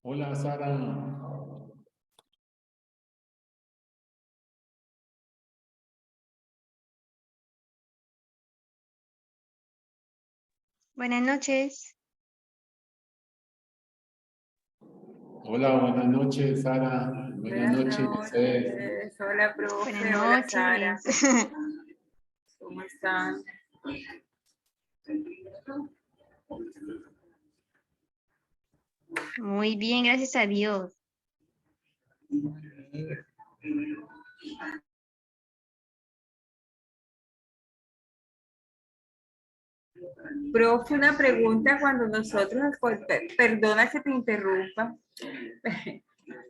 Hola, Sara. Buenas noches. Hola, buenas noches, Sara. Buenas Buenas noches, Mercedes. noches. Hola, Buenas profe. Hola, Sara. noches. ¿Cómo están? Muy bien, gracias a Dios. Profe, una pregunta cuando nosotros, perdona que te interrumpa,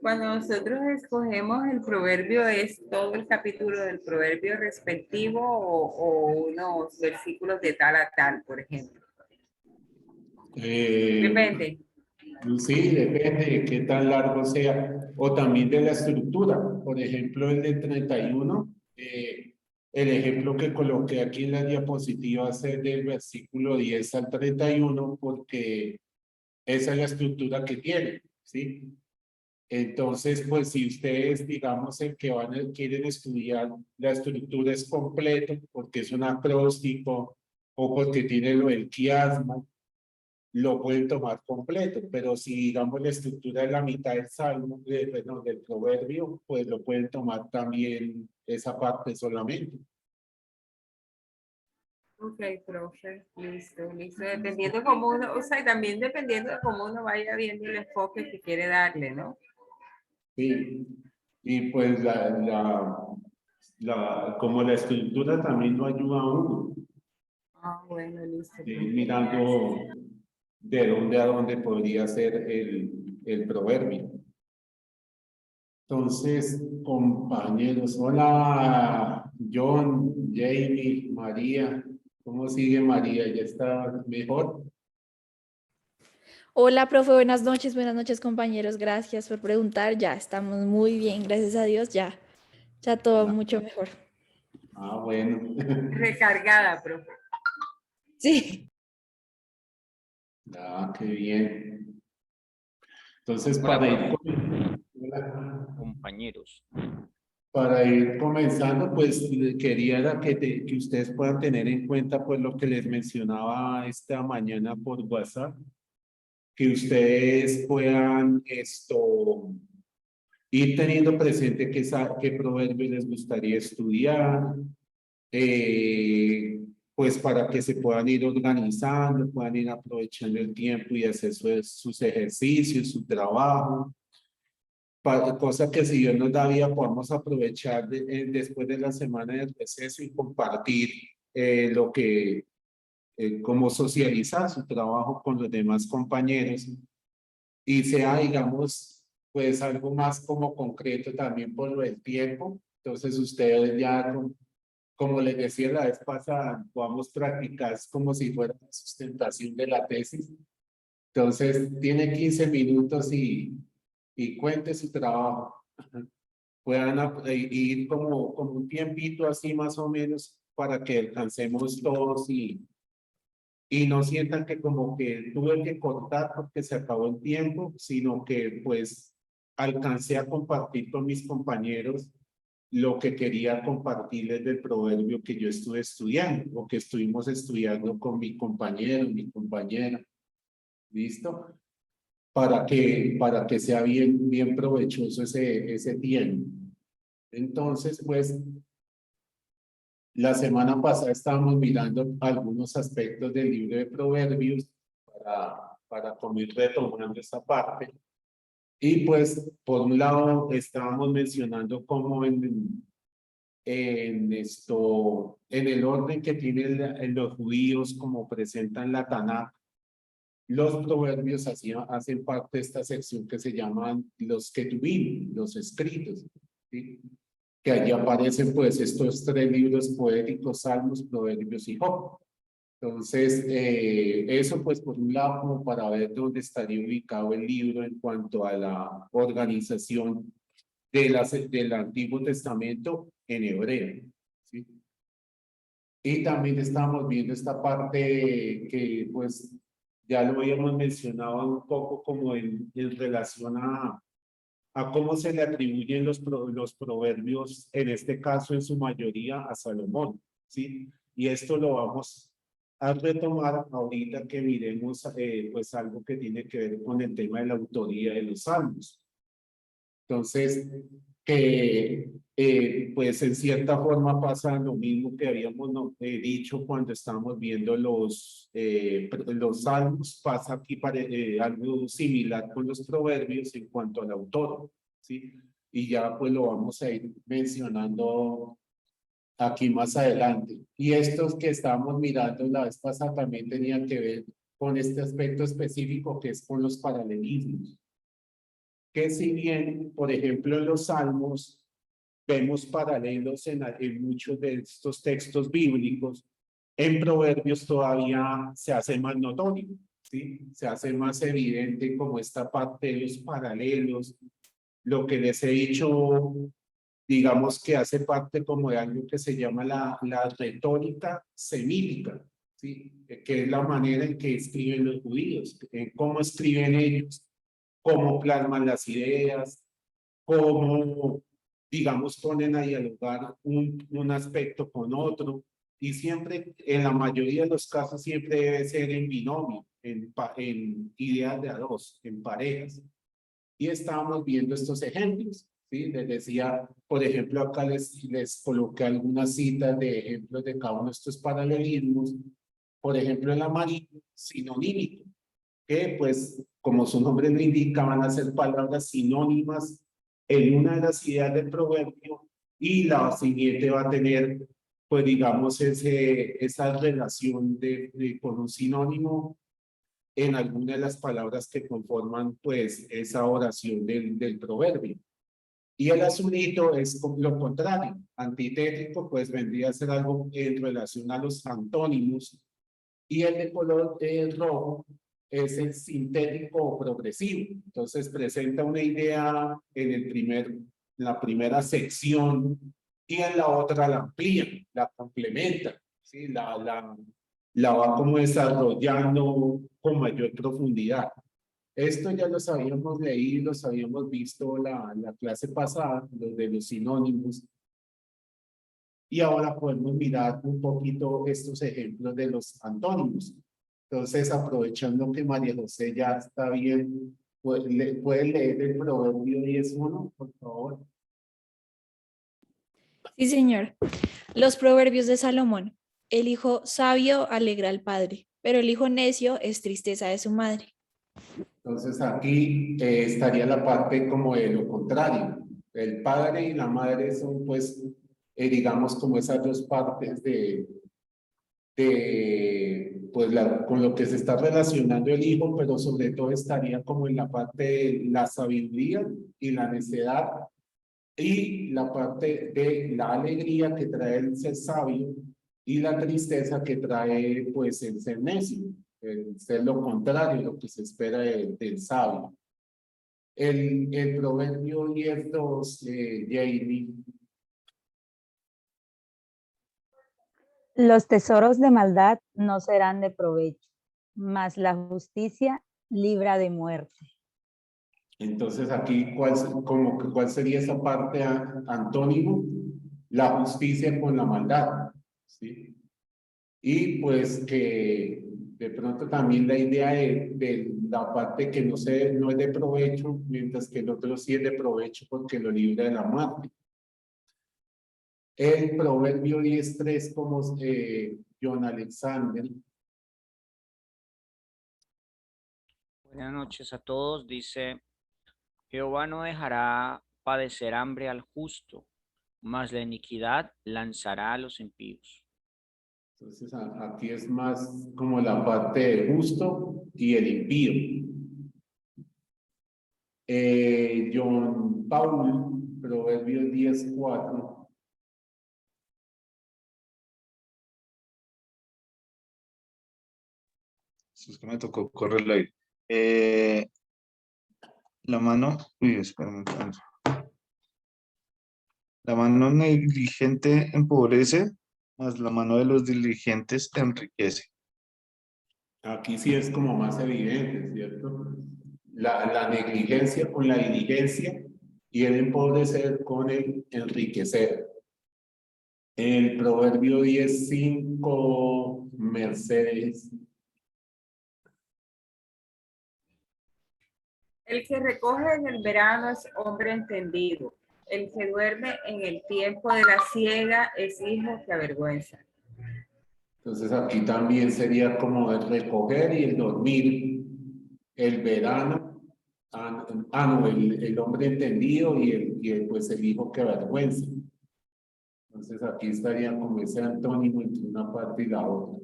cuando nosotros escogemos el proverbio, ¿es todo el capítulo del proverbio respectivo o unos versículos de tal a tal, por ejemplo? Depende. Sí, depende de qué tan largo sea, o también de la estructura. Por ejemplo, el de 31, el ejemplo que coloqué aquí en la diapositiva es el del versículo 10 al 31, porque esa es la estructura que tiene, ¿sí? Entonces, pues si ustedes, digamos, el que quieren estudiar, la estructura es completa, porque es un acróstico o porque tiene lo del quiasmo, lo pueden tomar completo, pero si, digamos, la estructura es la mitad del salmo, perdón, del proverbio, pues lo pueden tomar también esa parte solamente. Ok, profe, listo, listo. Dependiendo cómo uno, o sea, y también dependiendo de cómo uno vaya viendo el enfoque que quiere darle, ¿no? Sí, y pues como la estructura también lo ayuda a uno, Ah, bueno, listo, profe, gracias. mirando de dónde a dónde podría ser el proverbio. Entonces, compañeros, hola, John, Jamie, María, ¿cómo sigue María? ¿Ya está mejor? Hola, profe, buenas noches, compañeros. Gracias por preguntar. Ya estamos muy bien, gracias a Dios, ya todo mucho mejor. Bueno. Recargada, profe. Sí. Qué bien. Entonces, Hola, profe, hola. compañeros. Para ir comenzando, pues quería era que ustedes puedan tener en cuenta pues lo que les mencionaba esta mañana por WhatsApp, que ustedes puedan ir teniendo presente qué proverbio les gustaría estudiar, pues para que se puedan ir organizando, puedan ir aprovechando el tiempo y hacer sus ejercicios, su trabajo, cosa que si Dios nos da vida podamos aprovechar después de la semana de receso y compartir lo que, cómo socializar su trabajo con los demás compañeros y sea, digamos, pues algo más como concreto también por lo del tiempo. Entonces ustedes ya, como les decía la vez pasada, podamos practicar como si fuera la sustentación de la tesis. Entonces tiene 15 minutos y cuente su trabajo. Puedan ir como un tiempito así más o menos para que alcancemos todos y no sientan que como que tuve que cortar porque se acabó el tiempo, sino que pues alcancé a compartir con mis compañeros lo que quería compartirles del proverbio que yo estuve estudiando o que estuvimos estudiando con mi compañero, mi compañera. ¿Listo? Para que sea bien provechoso ese tiempo. Entonces, pues, la semana pasada estábamos mirando algunos aspectos del libro de Proverbios para como ir retomando esa parte. Y pues, por un lado, estábamos mencionando cómo en el orden que tienen los judíos, como presentan la Tanakh, los proverbios hacen parte de esta sección que se llaman los Ketubim, los escritos, ¿sí? Que allí aparecen pues estos tres libros poéticos, Salmos, Proverbios y Job. Entonces, eso pues por un lado como para ver dónde estaría ubicado el libro en cuanto a la organización del Antiguo Testamento en hebreo, ¿sí? Y también estamos viendo esta parte que pues ya lo habíamos mencionado un poco como en relación a cómo se le atribuyen los proverbios, en este caso en su mayoría a Salomón, ¿sí? Y esto lo vamos a retomar ahorita que miremos pues algo que tiene que ver con el tema de la autoría de los salmos. Entonces, que pues en cierta forma pasa lo mismo que habíamos dicho cuando estábamos viendo los salmos, pasa aquí algo similar con los proverbios en cuanto al autor, ¿sí? Y ya pues lo vamos a ir mencionando aquí más adelante. Y estos que estábamos mirando la vez pasada también tenían que ver con este aspecto específico que es con los paralelismos. Que si bien, por ejemplo, en los salmos vemos paralelos en muchos de estos textos bíblicos, en proverbios todavía se hace más notorio, ¿sí? Se hace más evidente como esta parte de los paralelos, lo que les he dicho, digamos que hace parte como de algo que se llama la retórica semítica, ¿sí? Que es la manera en que escriben los judíos, en cómo escriben ellos, cómo plasman las ideas, cómo, digamos, ponen a dialogar un aspecto con otro, y siempre, en la mayoría de los casos, siempre debe ser en binomio, en ideas de a dos, en parejas. Y estábamos viendo estos ejemplos, ¿sí? Les decía, por ejemplo, acá les coloqué algunas citas de ejemplos de cada uno de estos paralelismos. Por ejemplo, el amarillo sinonímico, que pues, como su nombre lo indica, van a ser palabras sinónimas en una de las ideas del proverbio, y la siguiente va a tener, pues digamos, esa relación con un sinónimo en alguna de las palabras que conforman pues esa oración del proverbio. Y el azulito es lo contrario, antitético, pues vendría a ser algo en relación a los antónimos, y el de color rojo es el sintético o progresivo. Entonces presenta una idea en la primera sección, y en la otra la amplía, la complementa, ¿sí? La va como desarrollando con mayor profundidad. Esto ya los habíamos leído, los habíamos visto la clase pasada, los de los sinónimos, y ahora podemos mirar un poquito estos ejemplos de los antónimos. Entonces, aprovechando que María José ya está bien, ¿puede leer el proverbio 10:1, por favor? Sí, señor. Los proverbios de Salomón. El hijo sabio alegra al padre, pero el hijo necio es tristeza de su madre. Entonces, aquí estaría la parte como de lo contrario. El padre y la madre son, pues, digamos, como esas dos partes pues con lo que se está relacionando el hijo, pero sobre todo estaría como en la parte de la sabiduría y la necedad, y la parte de la alegría que trae el ser sabio, y la tristeza que trae pues el ser necio, el ser lo contrario, lo que se espera del sabio. El proverbio 10:2, Jamie. Los tesoros de maldad no serán de provecho, mas la justicia libra de muerte. Entonces aquí, ¿cuál sería esa parte antónimo? La justicia con la maldad, ¿sí? Y pues que de pronto también la idea de la parte que no es de provecho, mientras que el otro sí es de provecho porque lo libra de la muerte. El proverbio 10:3, como John Alexander. Buenas noches a todos. Dice, Jehová no dejará padecer hambre al justo, mas la iniquidad lanzará a los impíos. Entonces aquí es más como la parte del justo y el impío. John Paul, Proverbios 10:4. Es que me tocó correrlo ahí. La mano, uy, espérame. La mano negligente empobrece, mas la mano de los diligentes enriquece. Aquí sí es como más evidente, ¿cierto? La negligencia con la diligencia y el empobrecer con el enriquecer. El proverbio 10:5, Mercedes. El que recoge en el verano es hombre entendido. El que duerme en el tiempo de la siega es hijo que avergüenza. Entonces aquí también sería como el recoger y el dormir. El verano, no, el hombre entendido pues el hijo que avergüenza. Entonces aquí estaría como ese antónimo entre una parte y la otra.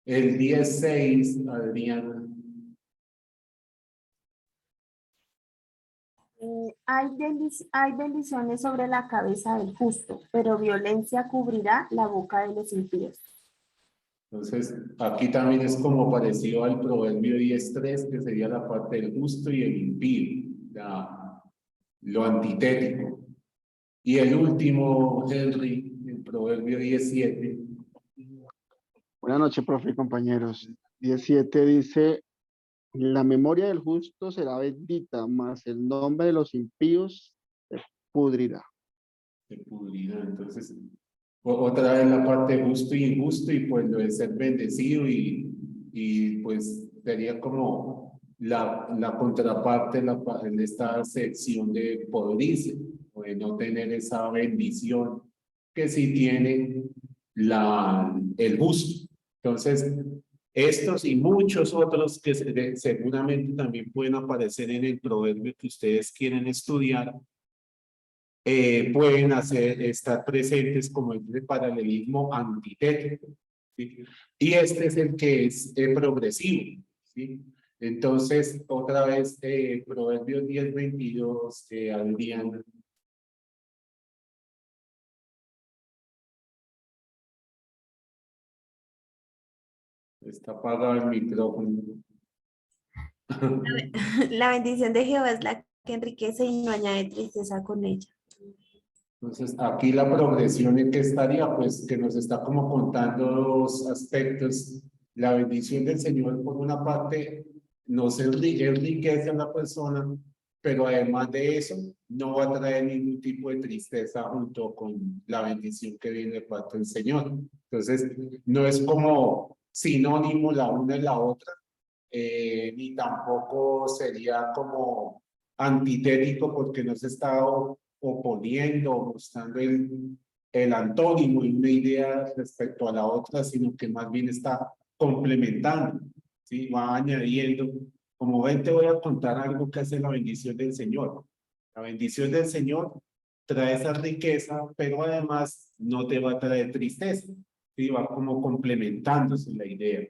El 10:6, Adriana. Hay bendiciones sobre la cabeza del justo, pero violencia cubrirá la boca de los impíos. Entonces, aquí también es como parecido al proverbio 10:3, que sería la parte del justo y el impío, lo antitético. Y el último, Henry, el proverbio 17. Buenas noches, profe y compañeros. 17 dice, la memoria del justo será bendita, mas el nombre de los impíos se pudrirá. Se pudrirá. Entonces, otra vez la parte justo y injusto, y pues lo de ser bendecido y pues sería como la contraparte en esta sección de podrirse, o de no tener esa bendición que sí tiene el justo. Entonces, estos y muchos otros que seguramente también pueden aparecer en el proverbio que ustedes quieren estudiar, pueden estar presentes como el paralelismo antitético, ¿sí? Y este es el que es progresivo, ¿sí? Entonces, otra vez, Proverbios 10:22, Adriana. Está apagado el micrófono. La bendición de Jehová es la que enriquece y no añade tristeza con ella. Entonces, aquí la progresión en que estaría, pues que nos está como contando dos aspectos. La bendición del Señor, por una parte, nos enriquece a la persona, pero además de eso, no va a traer ningún tipo de tristeza junto con la bendición que viene de parte del Señor. Entonces, no es como sinónimo la una y la otra, ni tampoco sería como antitético, porque no se está oponiendo o mostrando el antónimo y una idea respecto a la otra, sino que más bien está complementando, ¿sí? Va añadiendo. Como ven, te voy a contar algo que hace la bendición del Señor. La bendición del Señor trae esa riqueza, pero además no te va a traer tristeza, ¿sí? Va como complementándose la idea.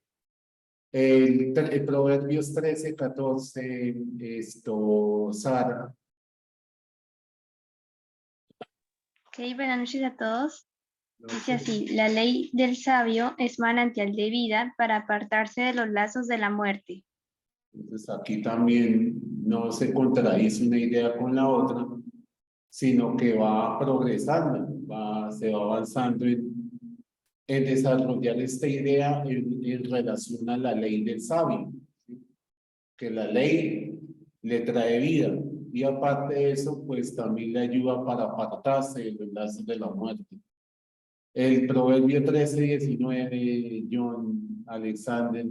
El Proverbios 13:14, Sara. Ok, buenas noches a todos. Dice así, la ley del sabio es manantial de vida para apartarse de los lazos de la muerte. Entonces aquí también no se contradice una idea con la otra, sino que va progresando, se va avanzando en desarrollar esta idea en relación a la ley del sabio, ¿sí? Que la ley le trae vida, y aparte de eso, pues también le ayuda para apartarse de los lazos de la muerte. El Proverbio 13:19, John Alexander.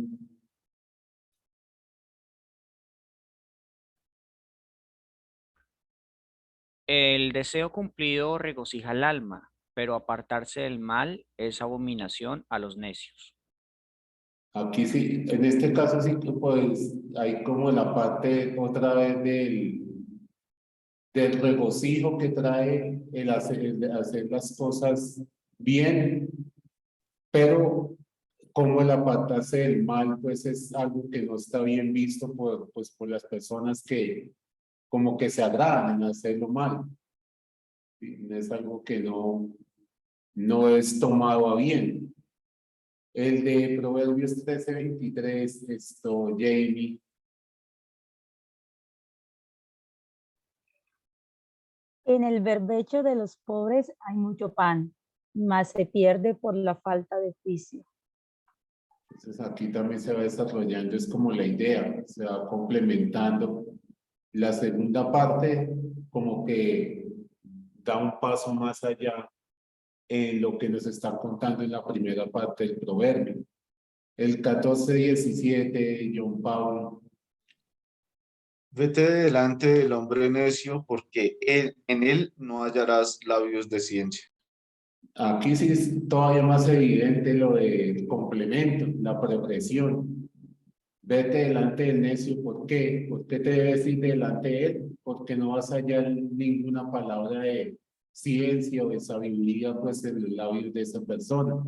El deseo cumplido regocija el alma, pero apartarse del mal es abominación a los necios. Aquí sí, en este caso sí que pues hay como la parte otra vez del regocijo que trae el hacer las cosas bien, pero como el apartarse del mal, pues es algo que no está bien visto por las personas que como que se agradan en hacerlo mal. ¿Sí? Es algo que no es tomado a bien. El de Proverbios 13:23, Jamie. En el berbecho de los pobres hay mucho pan, mas se pierde por la falta de juicio. Entonces aquí también se va desarrollando, es como la idea, se va complementando. La segunda parte como que da un paso más allá en lo que nos está contando en la primera parte del proverbio. El 14:17, John Pablo. Vete delante del hombre necio, porque en él no hallarás labios de ciencia. Aquí sí es todavía más evidente lo del complemento, la progresión. Vete delante del necio, ¿por qué? ¿Por qué te debes ir delante de él? Porque no vas a hallar ninguna palabra de ciencia o de sabiduría pues en los labios de esa persona.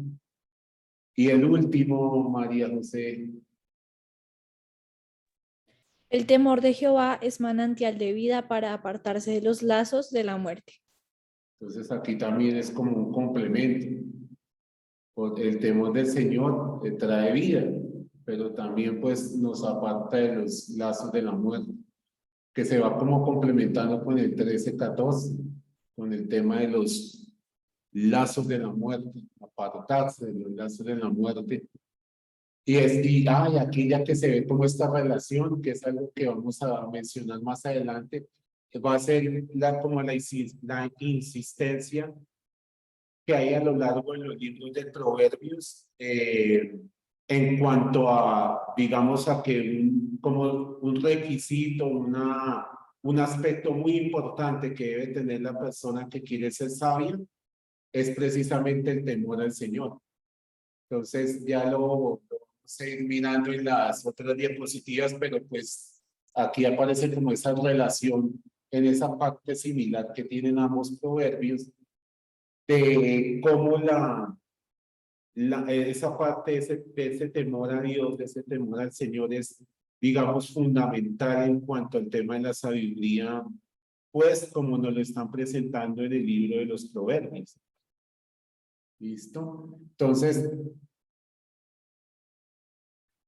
Y el último, María José. El temor de Jehová es manantial de vida para apartarse de los lazos de la muerte. Entonces aquí también es como un complemento. El temor del Señor trae vida, pero también pues nos aparta de los lazos de la muerte, que se va como complementando con el 13:14, con el tema de los lazos de la muerte, apartarse de los lazos de la muerte. Y aquí ya que se ve como esta relación, que es algo que vamos a mencionar más adelante, va a ser como la insistencia que hay a lo largo de los libros de Proverbios en cuanto a, digamos, a que como un requisito, un aspecto muy importante que debe tener la persona que quiere ser sabia es precisamente el temor al Señor. Entonces ya lo vamos a ir mirando en las otras diapositivas, pero pues aquí aparece como esa relación en esa parte similar que tienen ambos proverbios de cómo esa parte de ese temor a Dios, de ese temor al Señor es, digamos, fundamental en cuanto al tema de la sabiduría, pues como nos lo están presentando en el libro de los Proverbios. ¿Listo? Entonces,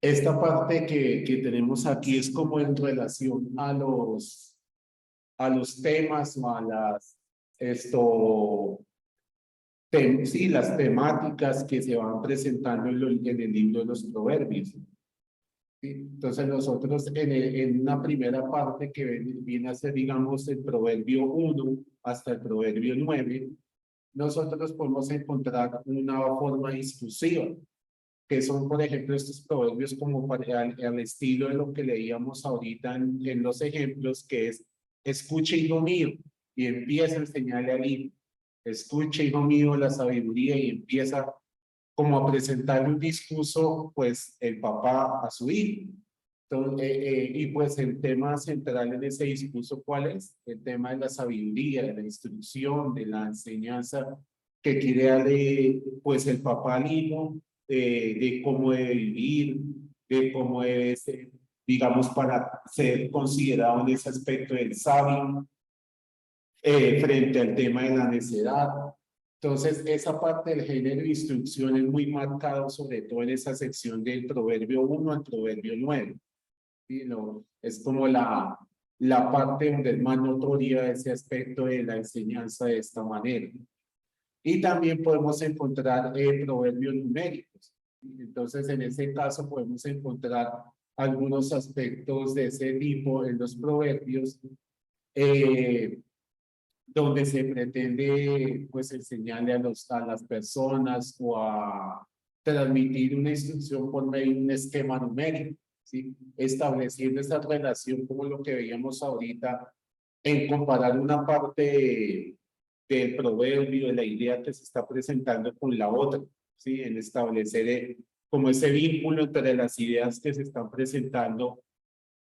esta parte que tenemos aquí es como en relación a los temas o a sí, las temáticas que se van presentando en el libro de los Proverbios. ¿Sí? Entonces nosotros en una primera parte que viene a ser, digamos, el Proverbio 1 hasta el Proverbio 9, nosotros podemos encontrar una forma discursiva, que son, por ejemplo, estos proverbios como al estilo de lo que leíamos ahorita en los ejemplos, que es, escuche, hijo mío, y empieza a enseñarle al hijo. Escuche, hijo mío, la sabiduría, y empieza como a presentar un discurso, pues, el papá a su hijo. Entonces, y pues el tema central en ese discurso, ¿cuál es? El tema de la sabiduría, de la instrucción, de la enseñanza que quiere darle, pues, el papá al hijo, de cómo debe vivir, de cómo debe ser, digamos, para ser considerado en ese aspecto del sabio, frente al tema de la necedad. Entonces, esa parte del género de instrucción es muy marcado, sobre todo en esa sección del Proverbio 1 al Proverbio 9. ¿Sí? No, es como la parte donde es más notoria ese aspecto de la enseñanza de esta manera. Y también podemos encontrar proverbios numéricos. Entonces, en ese caso podemos encontrar algunos aspectos de ese tipo en los proverbios, donde se pretende pues enseñarle a las personas o a transmitir una instrucción por medio de un esquema numérico, ¿sí? Estableciendo esa relación como lo que veíamos ahorita en comparar una parte del proverbio, de la idea que se está presentando con la otra, ¿sí? En establecer como ese vínculo entre las ideas que se están presentando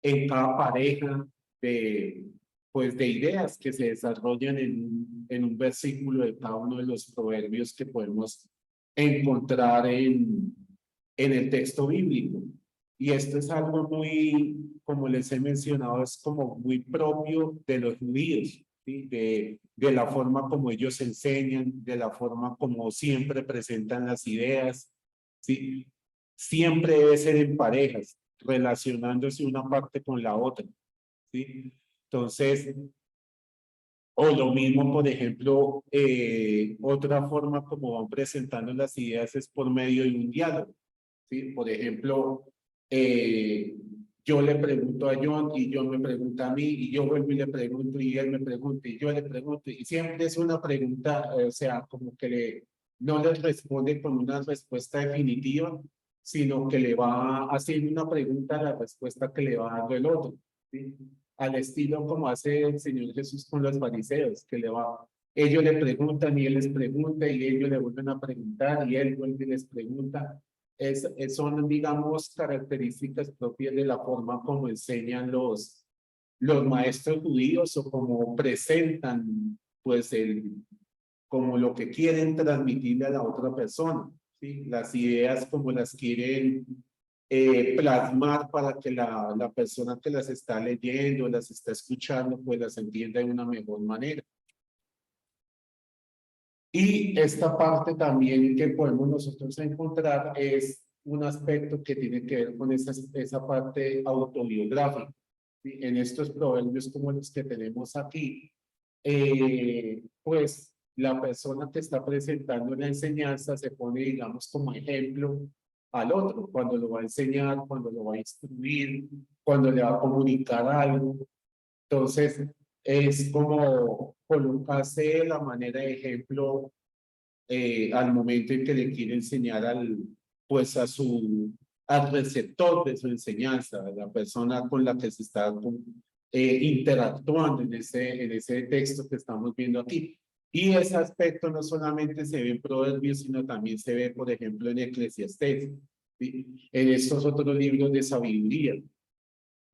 en cada pareja pues de ideas que se desarrollan en un versículo de cada uno de los proverbios que podemos encontrar en el texto bíblico. Y esto es algo muy, como les he mencionado, es como muy propio de los judíos, ¿sí? De la forma como ellos enseñan, de la forma como siempre presentan las ideas, ¿sí? Siempre debe ser en parejas, relacionándose una parte con la otra, ¿sí? Entonces, o lo mismo, por ejemplo, otra forma como van presentando las ideas es por medio de un diálogo, ¿sí? Por ejemplo, yo le pregunto a John y John me pregunta a mí y yo vuelvo y le pregunto y él me pregunta y yo le pregunto y siempre es una pregunta, o sea, como que no le responde con una respuesta definitiva, sino que le va haciendo una pregunta a la respuesta que le va dando el otro, ¿sí? Al estilo como hace el Señor Jesús con los fariseos, que ellos le preguntan y él les pregunta y ellos le vuelven a preguntar y él vuelve y les pregunta. Son, digamos, características propias de la forma como enseñan los maestros judíos o como presentan, pues, como lo que quieren transmitirle a la otra persona, ¿sí? Las ideas como las quieren plasmar para que la persona que las está leyendo, las está escuchando, pues las entienda de una mejor manera. Y esta parte también que podemos nosotros encontrar es un aspecto que tiene que ver con esa parte autobiográfica, ¿sí? En estos proverbios como los que tenemos aquí, pues la persona que está presentando la enseñanza se pone, digamos, como ejemplo al otro, cuando lo va a enseñar, cuando lo va a instruir, cuando le va a comunicar algo. Entonces, es como colocarse de la manera de ejemplo al momento en que le quiere enseñar pues al receptor de su enseñanza, a la persona con la que se está interactuando en ese texto que estamos viendo aquí. Y ese aspecto no solamente se ve en Proverbios, sino también se ve, por ejemplo, en Eclesiastés, ¿sí? En estos otros libros de sabiduría,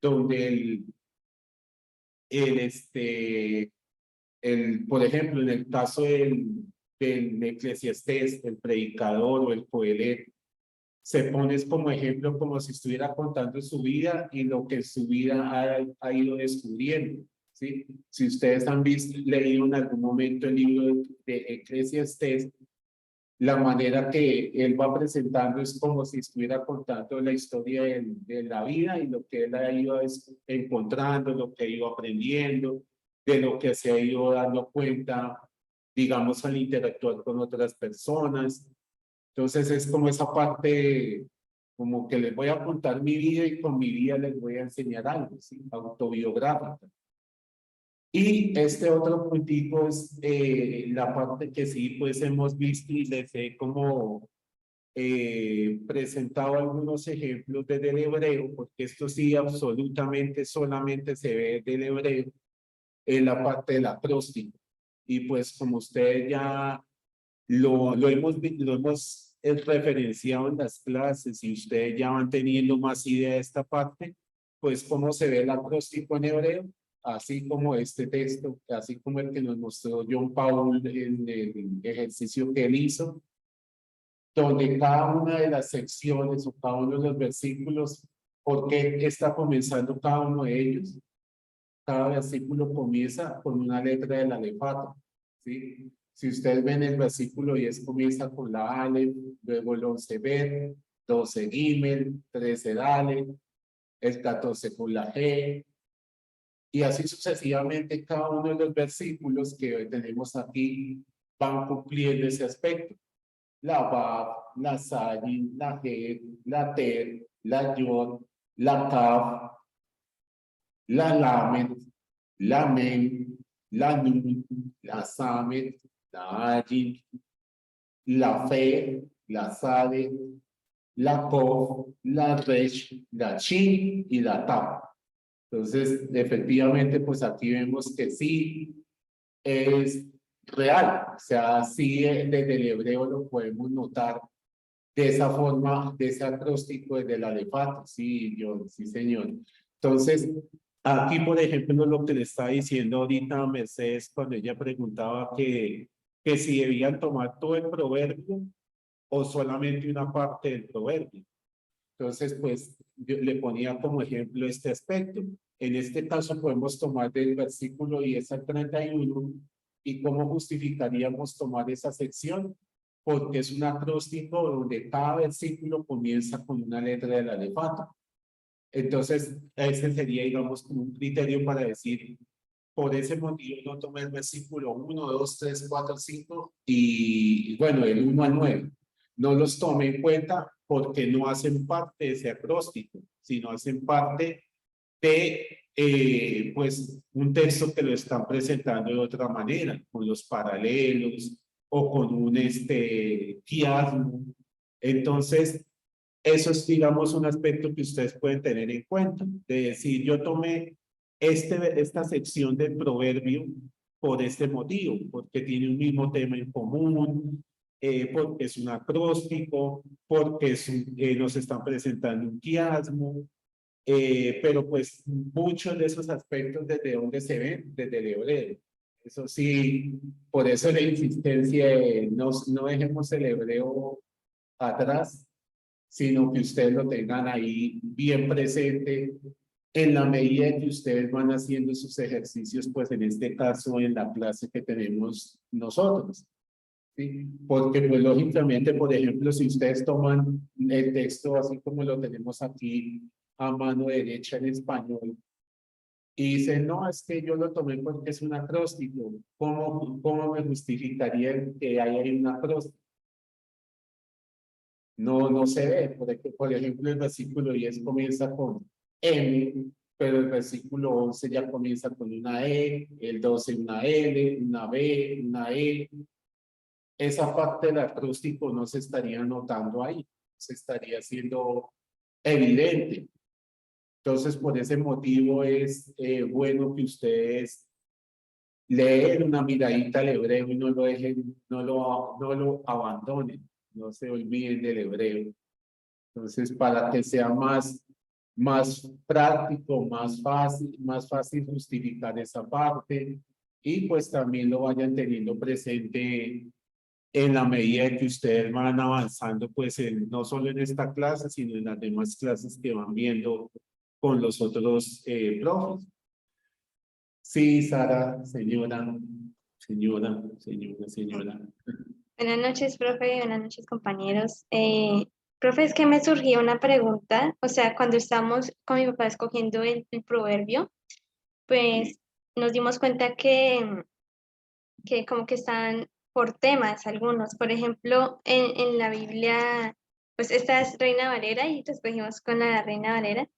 donde por ejemplo, en el caso del Eclesiastés, el predicador o el coelete, se pone como ejemplo como si estuviera contando su vida y lo que su vida ha ido descubriendo, ¿sí? Si ustedes han leído en algún momento el libro de Eclesiastés, la manera que él va presentando es como si estuviera contando la historia de la vida y lo que él ha ido encontrando, lo que ha ido aprendiendo, de lo que se ha ido dando cuenta, digamos, al interactuar con otras personas. Entonces es como esa parte, como que les voy a contar mi vida y con mi vida les voy a enseñar algo, ¿sí? Autobiográfica. Y este otro puntico es la parte que sí pues hemos visto y les he como presentado algunos ejemplos desde el hebreo, porque esto sí absolutamente solamente se ve del hebreo, en la parte del acróstico. Y pues como ustedes ya lo hemos referenciado en las clases y ustedes ya van teniendo más idea de esta parte, pues cómo se ve el acróstico en hebreo, así como este texto, así como el que nos mostró John Paul en el ejercicio que él hizo, donde cada una de las secciones o cada uno de los versículos, ¿por qué está comenzando cada uno de ellos? Cada versículo comienza con una letra del alefato, ¿sí? Si ustedes ven el versículo 10 comienza con la Aleph, luego el 11 Bet, 12 Gimel, 13 Dalet, el 14 con la G, y así sucesivamente cada uno de los versículos que tenemos aquí van cumpliendo ese aspecto. La Bab, la Sayin, la Het, la Ter, la Yod, la Kaf, la Lamed, la Mem, la Nun, la Samet, la Ayin, la Fe, la Sade, la Kof, la Resh, la Shin y la Taf. Entonces, efectivamente, pues aquí vemos que sí es real, o sea, sí desde el hebreo lo podemos notar de esa forma, de ese acróstico desde el alefato, sí, sí señor. Entonces, aquí por ejemplo lo que le estaba diciendo ahorita a Mercedes cuando ella preguntaba que si debían tomar todo el proverbio o solamente una parte del proverbio. Entonces, pues, yo le ponía como ejemplo este aspecto. En este caso podemos tomar del versículo 10 al 31 y cómo justificaríamos tomar esa sección, porque es un acróstico donde cada versículo comienza con una letra del alefato. Entonces, ese sería, digamos, como un criterio para decir, por ese motivo no tomé el versículo 1, 2, 3, 4, 5 y, bueno, el 1 al 9. no los tome en cuenta porque no hacen parte de ese acróstico, sino hacen parte de pues un texto que lo están presentando de otra manera, con los paralelos o con un quiasmo. Entonces, eso es, digamos, un aspecto que ustedes pueden tener en cuenta, de decir, yo tomé esta sección del proverbio por este motivo, porque tiene un mismo tema en común, porque es un acróstico, porque nos están presentando un quiasmo, pero pues muchos de esos aspectos desde donde se ven, desde el hebreo. Eso sí, por eso la insistencia de no dejemos el hebreo atrás, sino que ustedes lo tengan ahí bien presente en la medida que ustedes van haciendo sus ejercicios, pues en este caso en la clase que tenemos nosotros. ¿Sí? Porque pues lógicamente, por ejemplo, si ustedes toman el texto así como lo tenemos aquí a mano derecha en español y dicen, no, es que yo lo tomé porque es un acróstico, ¿cómo me justificaría que haya ahí un acróstico? No se ve, por ejemplo, el versículo 10 comienza con M, pero el versículo 11 ya comienza con una E, el 12 una L, una B, una E. Esa parte del acróstico no se estaría notando ahí, se estaría haciendo evidente. Entonces, por ese motivo es bueno que ustedes leen una miradita al hebreo y no lo dejen, no lo abandonen, no se olviden del hebreo. Entonces, para que sea más práctico, más fácil justificar esa parte y pues también lo vayan teniendo presente en la medida que ustedes van avanzando, pues no solo en esta clase, sino en las demás clases que van viendo con los otros profes. Sí, Sara, señora. Buenas noches, profe, buenas noches, compañeros. Profe, es que me surgió una pregunta, o sea, cuando estamos con mi papá escogiendo el proverbio, pues nos dimos cuenta que como que están por temas algunos. Por ejemplo, en la Biblia, pues esta es Reina Valera y escogimos con la Reina Valera,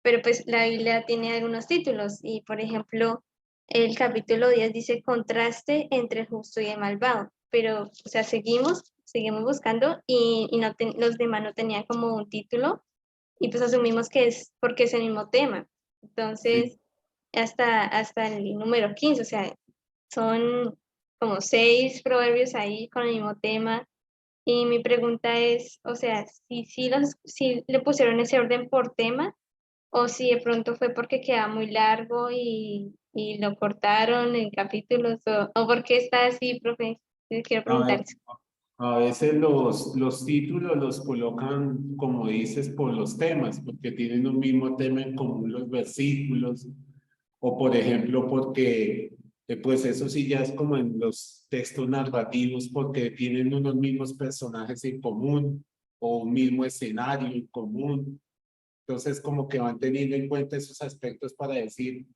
pero pues la Biblia tiene algunos títulos y, por ejemplo, el capítulo 10 dice contraste entre el justo y el malvado, pero, o sea, seguimos buscando y los demás no tenían como un título y pues asumimos que es porque es el mismo tema. Entonces, hasta el número 15, o sea, son como 6 proverbios ahí con el mismo tema. Y mi pregunta es, o sea, si le pusieron ese orden por tema o si de pronto fue porque queda muy largo y lo cortaron en capítulos o por qué está así, profe. Quiero preguntar eso. A veces los títulos los colocan, como dices, por los temas, porque tienen un mismo tema en común los versículos, o por ejemplo, porque pues eso sí ya es como en los textos narrativos, porque tienen unos mismos personajes en común, o un mismo escenario en común. Entonces, como que van teniendo en cuenta esos aspectos para decir,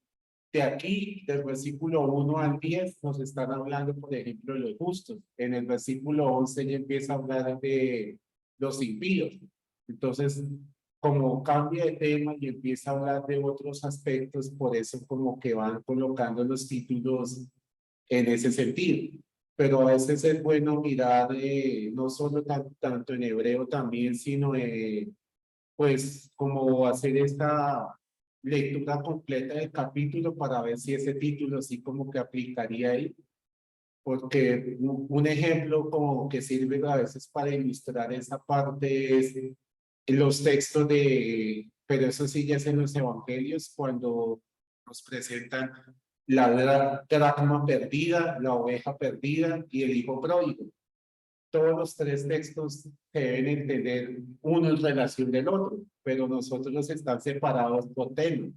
de aquí, del versículo 1 al 10, nos están hablando, por ejemplo, de los justos. En el versículo 11 ya empieza a hablar de los impíos. Entonces, como cambia de tema y empieza a hablar de otros aspectos, por eso como que van colocando los títulos en ese sentido. Pero a veces es bueno mirar no solo tanto en hebreo también, sino pues como hacer esta lectura completa del capítulo para ver si ese título así como que aplicaría ahí. Porque un ejemplo como que sirve a veces para ilustrar esa parte es los textos pero eso sí ya es en los evangelios cuando nos presentan la dracma perdida, la oveja perdida y el hijo pródigo. Todos los 3 textos se deben entender uno en relación del otro, pero nosotros están separados por tema.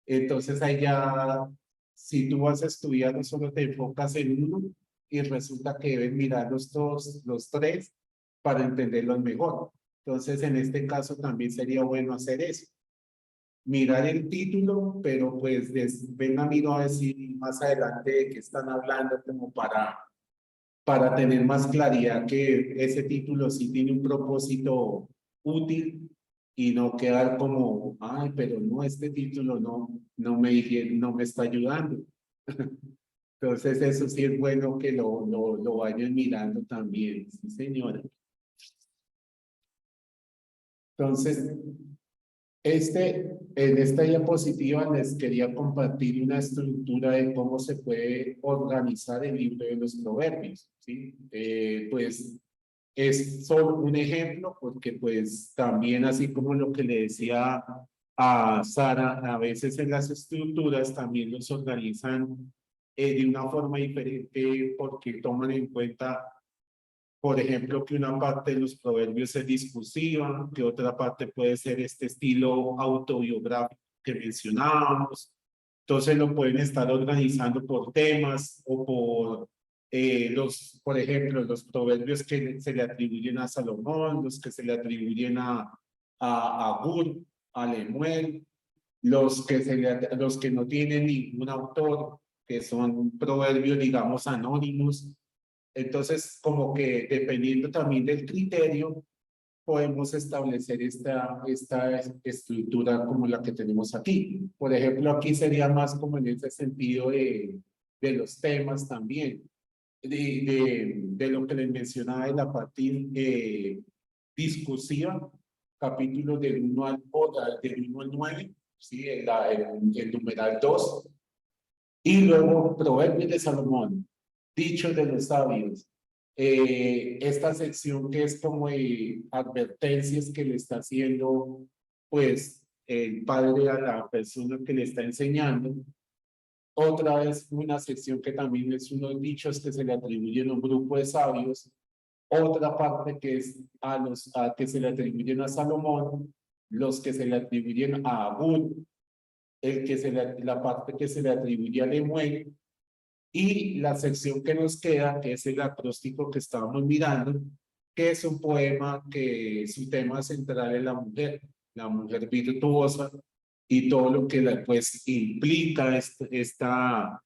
Entonces ahí ya, si tú vas a estudiar, no solo te enfocas en uno y resulta que debes mirarlos todos, los 3, para entenderlos mejor. Entonces en este caso también sería bueno hacer eso. Mirar el título, pero pues venga, miro a decir más adelante de qué están hablando como para para tener más claridad que ese título sí tiene un propósito útil y no quedar como, ay, pero no, este título no me está ayudando. Entonces eso sí es bueno que lo vayan mirando también, sí señora. Entonces, en esta diapositiva les quería compartir una estructura de cómo se puede organizar el libro de los proverbios, ¿sí? Pues es solo un ejemplo porque pues también así como lo que le decía a Sara, a veces en las estructuras también los organizan de una forma diferente porque toman en cuenta, por ejemplo, que una parte de los proverbios es discursiva, que otra parte puede ser este estilo autobiográfico que mencionábamos. Entonces lo pueden estar organizando por temas o por por ejemplo, los proverbios que se le atribuyen a Salomón, los que se le atribuyen a Gur, a Lemuel, los que no tienen ningún autor, que son proverbios, digamos, anónimos. Entonces, como que dependiendo también del criterio, podemos establecer esta estructura como la que tenemos aquí. Por ejemplo, aquí sería más como en ese sentido de los temas también, de lo que les mencionaba de la parte discursiva, capítulos del 1 al 9, ¿sí? El numeral 2, y luego Proverbios de Salomón, dichos de los sabios. Esta sección que es como advertencias que le está haciendo pues el padre a la persona que le está enseñando. Otra vez una sección que también es unos dichos que se le atribuyen a un grupo de sabios. Otra parte que es a que se le atribuyen a Salomón, los que se le atribuyen a Abud, la parte que se le atribuye a Lemuel, y la sección que nos queda, que es el acróstico que estábamos mirando, que es un poema que su tema central es la mujer virtuosa, y todo lo que pues implica esta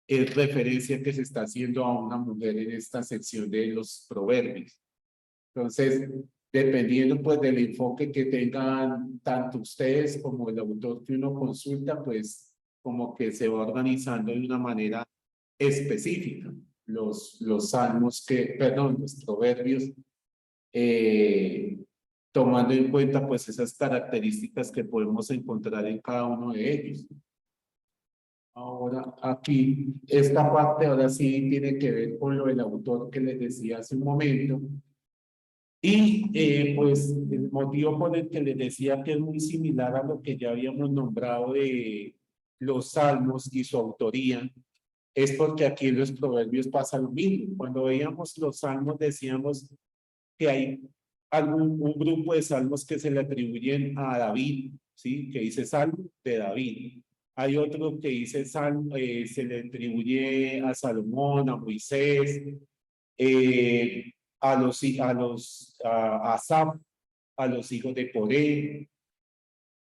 referencia que se está haciendo a una mujer en esta sección de los proverbios. Entonces, dependiendo pues del enfoque que tengan tanto ustedes como el autor que uno consulta, pues como que se va organizando de una manera específica. Los salmos los proverbios, tomando en cuenta pues esas características que podemos encontrar en cada uno de ellos. Ahora, aquí, esta parte ahora sí tiene que ver con lo del autor que les decía hace un momento. Y pues el motivo por el que les decía que es muy similar a lo que ya habíamos nombrado de los salmos y su autoría, es porque aquí en los proverbios pasa lo mismo. Cuando veíamos los salmos decíamos que hay un grupo de salmos que se le atribuyen a David, ¿sí? Que dice salmo de David. Hay otro que dice salmo, se le atribuye a Salomón, a Moisés, a Asaf, a los hijos de Coré.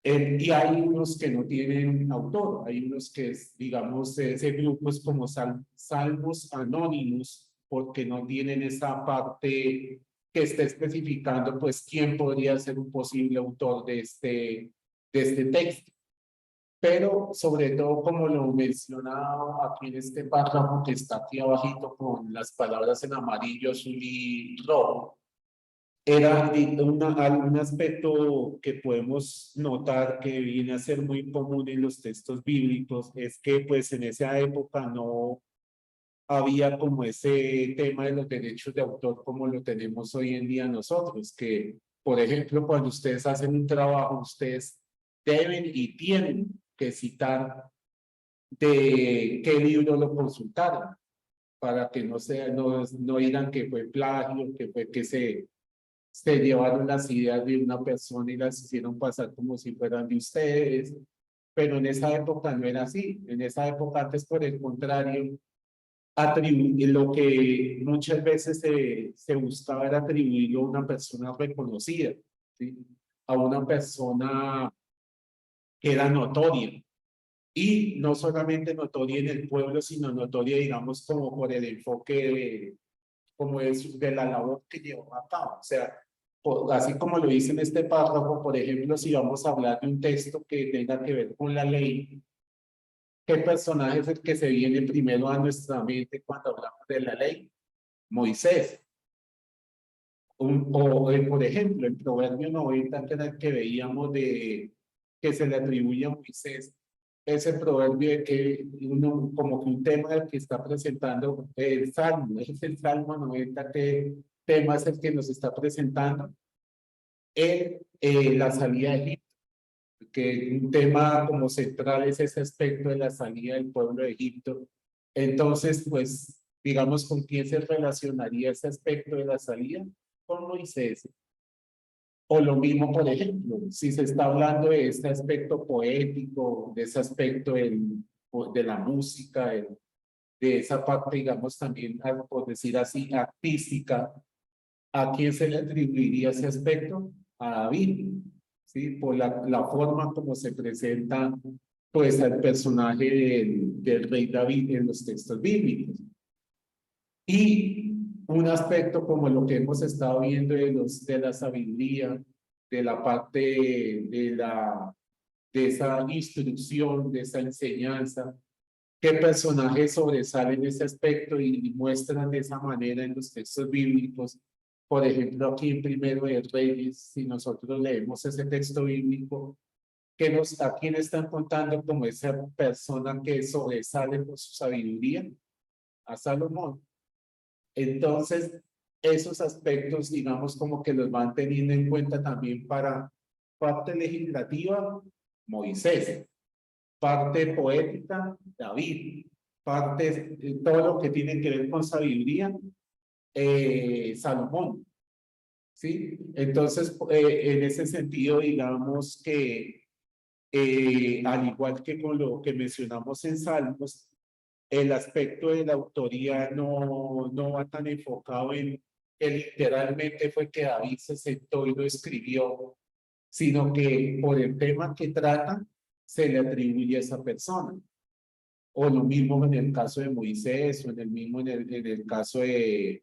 Y hay unos que no tienen autor, hay unos que, digamos, ese grupo es como salmos anónimos, porque no tienen esa parte que está especificando, pues, quién podría ser un posible autor de este texto. Pero, sobre todo, como lo mencionaba aquí en este párrafo que está aquí abajito con las palabras en amarillo, azul y rojo, era un aspecto que podemos notar que viene a ser muy común en los textos bíblicos, es que pues en esa época no había como ese tema de los derechos de autor como lo tenemos hoy en día nosotros, que por ejemplo cuando ustedes hacen un trabajo, ustedes deben y tienen que citar de qué libro lo consultaron, para que no digan que fue plagio, que fue que se llevaron las ideas de una persona y las hicieron pasar como si fueran de ustedes, pero en esa época no era así. En esa época, antes por el contrario, lo que muchas veces se buscaba era atribuirlo a una persona reconocida, ¿sí? A una persona que era notoria. Y no solamente notoria en el pueblo, sino notoria, digamos, como por el enfoque como de la labor que llevó a cabo. O sea, así como lo dice en este párrafo, por ejemplo, si vamos a hablar de un texto que tenga que ver con la ley, ¿qué personaje es el que se viene primero a nuestra mente cuando hablamos de la ley? Moisés. Por ejemplo, el Proverbio 90, que era el que veíamos que se le atribuye a Moisés, ese proverbio de que uno, como que un tema del que está presentando el Salmo, es el Salmo 90, que tema es el que nos está presentando la salida de Egipto, que un tema como central es ese aspecto de la salida del pueblo de Egipto. Entonces, pues, digamos, ¿con quién se relacionaría ese aspecto de la salida? Con Moisés. O lo mismo, por ejemplo, si se está hablando de este aspecto poético, de ese aspecto de la música, de esa parte, digamos, también, por decir así, artística, ¿a quién se le atribuiría ese aspecto? A David, ¿sí? Por la forma como se presenta, pues, al personaje del rey David en los textos bíblicos. Y un aspecto como lo que hemos estado viendo de la sabiduría, de la parte de esa instrucción, de esa enseñanza, qué personajes sobresalen ese aspecto y muestran de esa manera en los textos bíblicos. Por ejemplo, aquí en Primero de Reyes, si nosotros leemos ese texto bíblico, ¿a quién están contando como esa persona que sobresale por su sabiduría? A Salomón. Entonces, esos aspectos, digamos, como que los van teniendo en cuenta también para parte legislativa, Moisés, parte poética, David, parte, todo lo que tiene que ver con sabiduría, Salomón, ¿sí? Entonces, en ese sentido, digamos que, al igual que con lo que mencionamos en Salmos, el aspecto de la autoría no va tan enfocado en que literalmente fue que David se sentó y lo escribió, sino que por el tema que trata se le atribuye a esa persona. O lo mismo en el caso de Moisés, o en el caso de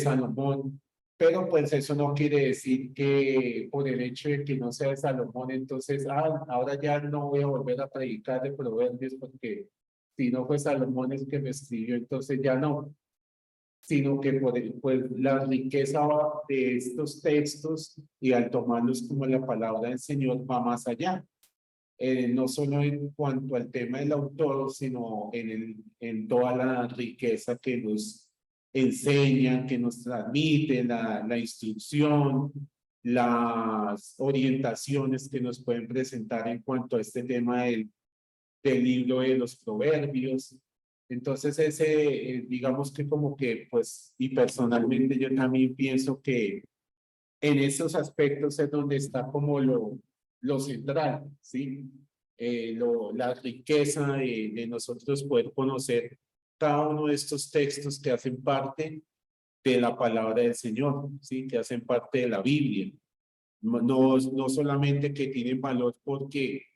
Salomón. Pero pues eso no quiere decir que por el hecho de que no sea de Salomón, entonces, ahora ya no voy a volver a predicar de Proverbios porque si no fue Salomón el que me escribió, entonces ya no, sino que pues la riqueza de estos textos y al tomarlos como la palabra del Señor va más allá. No solo en cuanto al tema del autor, sino en toda la riqueza que nos enseñan, que nos transmite, la instrucción, las orientaciones que nos pueden presentar en cuanto a este tema del libro de los proverbios. Entonces digamos que como que, pues, y personalmente yo también pienso que en esos aspectos es donde está como lo central, ¿sí? La riqueza de nosotros poder conocer cada uno de estos textos que hacen parte de la palabra del Señor, ¿sí? Que hacen parte de la Biblia. No solamente que tienen valor porque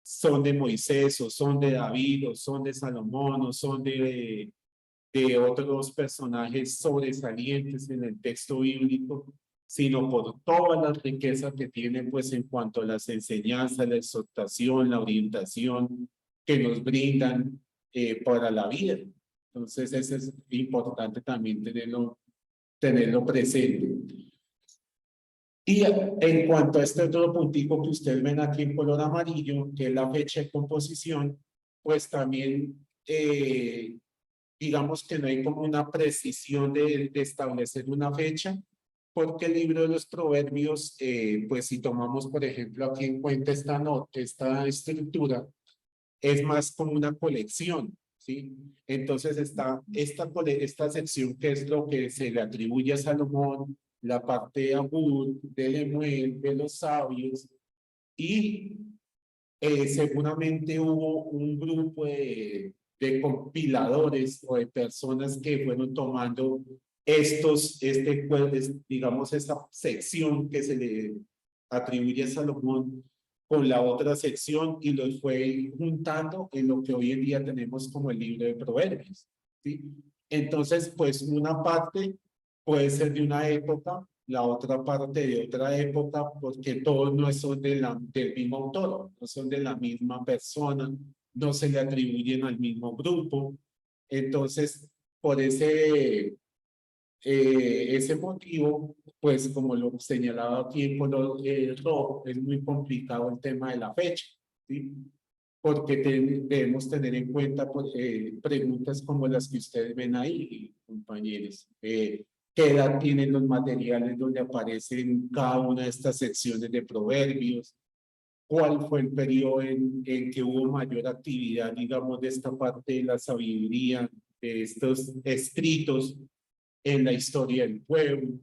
son de Moisés, o son de David, o son de Salomón, o son de otros personajes sobresalientes en el texto bíblico, sino por toda la riqueza que tienen, pues, en cuanto a las enseñanzas, la exhortación, la orientación que nos brindan para la vida. Entonces, eso es importante también tenerlo presente. Y en cuanto a este otro puntico que ustedes ven aquí en color amarillo, que es la fecha de composición, pues también digamos que no hay como una precisión de establecer una fecha, porque el libro de los proverbios, pues si tomamos por ejemplo aquí en cuenta esta estructura, es más como una colección, ¿sí? Entonces está esta sección que es lo que se le atribuye a Salomón, la parte de Abud, de Lemuel, de los sabios, y seguramente hubo un grupo de compiladores o de personas que fueron tomando digamos, esta sección que se le atribuye a Salomón con la otra sección y los fue juntando en lo que hoy en día tenemos como el libro de Proverbios, ¿sí? Entonces, pues una parte puede ser de una época, la otra parte de otra época, porque todos no son del mismo autor, no son de la misma persona, no se le atribuyen al mismo grupo. Entonces, por ese motivo, pues como lo señalaba aquí en color rojo, es muy complicado el tema de la fecha, ¿sí? Porque debemos tener en cuenta preguntas como las que ustedes ven ahí, compañeros. ¿Qué edad tienen los materiales donde aparecen cada una de estas secciones de proverbios? ¿Cuál fue el periodo en que hubo mayor actividad, digamos, de esta parte de la sabiduría, de estos escritos en la historia del pueblo?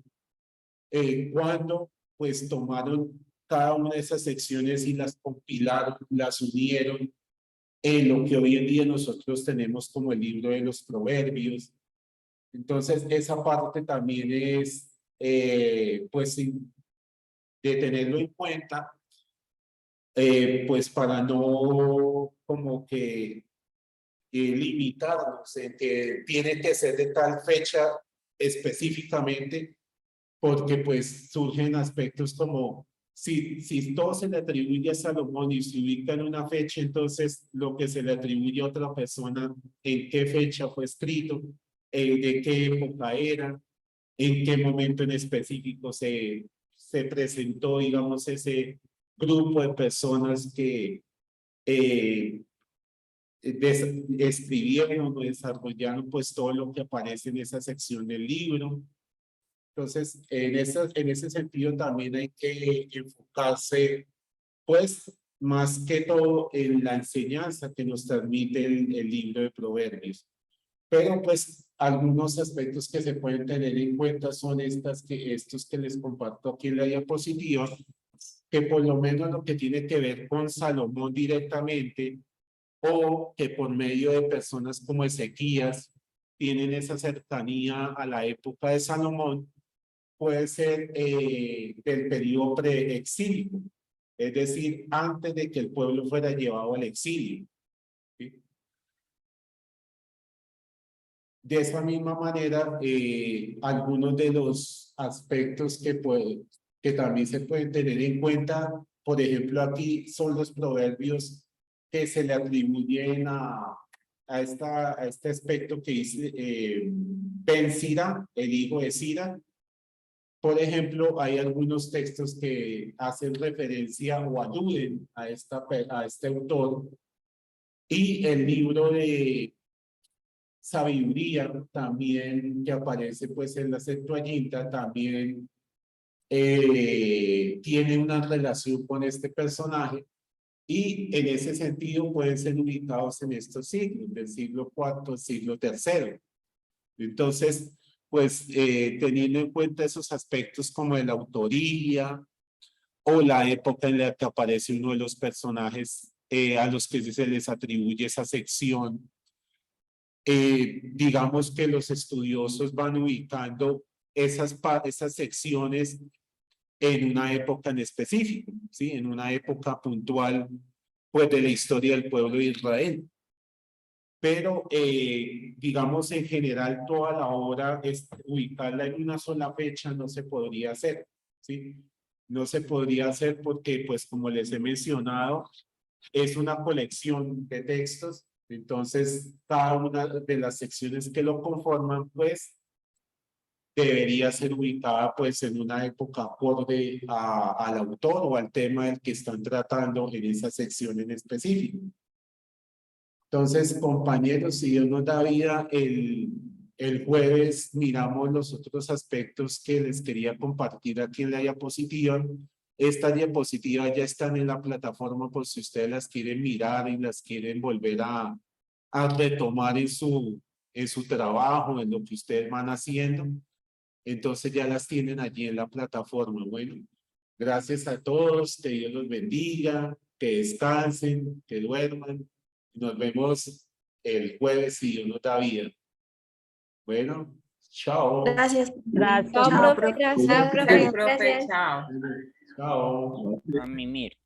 Cuando pues tomaron cada una de esas secciones y las compilaron, las unieron en lo que hoy en día nosotros tenemos como el libro de los proverbios. Entonces esa parte también es pues de tenerlo en cuenta, pues para no como que limitarnos en que tiene que ser de tal fecha específicamente, porque pues surgen aspectos como si todo se le atribuye a Salomón y se ubica en una fecha, entonces lo que se le atribuye a otra persona, en qué fecha fue escrito, de qué época era, en qué momento en específico se presentó, digamos, ese grupo de personas que escribieron o desarrollaron pues todo lo que aparece en esa sección del libro. Entonces, en ese sentido también hay que enfocarse, pues, más que todo en la enseñanza que nos transmite el libro de Proverbios. Pero, pues, algunos aspectos que se pueden tener en cuenta son estos que les comparto aquí en la diapositiva, que por lo menos lo que tiene que ver con Salomón directamente, o que por medio de personas como Ezequías tienen esa cercanía a la época de Salomón, puede ser del periodo preexílico, es decir, antes de que el pueblo fuera llevado al exilio, ¿sí? De esa misma manera, algunos de los aspectos que también se pueden tener en cuenta, por ejemplo, aquí son los proverbios que se le atribuyen a este aspecto que dice Ben Sira, el hijo de Sira. Por ejemplo, hay algunos textos que hacen referencia o aluden a este autor, y el libro de sabiduría también que aparece pues en la Septuaginta también tiene una relación con este personaje, y en ese sentido pueden ser ubicados en estos siglos, del siglo IV al siglo III. Entonces, pues teniendo en cuenta esos aspectos como de la autoría o la época en la que aparece uno de los personajes a los que se les atribuye esa sección, digamos que los estudiosos van ubicando esas secciones en una época en específico, ¿sí? En una época puntual, pues, de la historia del pueblo de Israel. Pero, digamos, en general, toda la obra, ubicarla en una sola fecha no se podría hacer, ¿sí? No se podría hacer porque, pues, como les he mencionado, es una colección de textos. Entonces, cada una de las secciones que lo conforman, pues, debería ser ubicada, pues, en una época acorde al autor o al tema del que están tratando en esa sección en específico. Entonces, compañeros, si Dios nos da vida, el jueves miramos los otros aspectos que les quería compartir aquí en la diapositiva. Estas diapositivas ya están en la plataforma por si ustedes las quieren mirar y las quieren volver a retomar en su trabajo, en lo que ustedes van haciendo. Entonces ya las tienen allí en la plataforma. Bueno, gracias a todos, que Dios los bendiga, que descansen, que duerman. Nos vemos el jueves si Dios nos da vida. Bueno, chao. Gracias. Gracias. Chao, Chao, profe. profe. Gracias. Chao, profe. Profe, Gracias. chao. Chao. A mimir.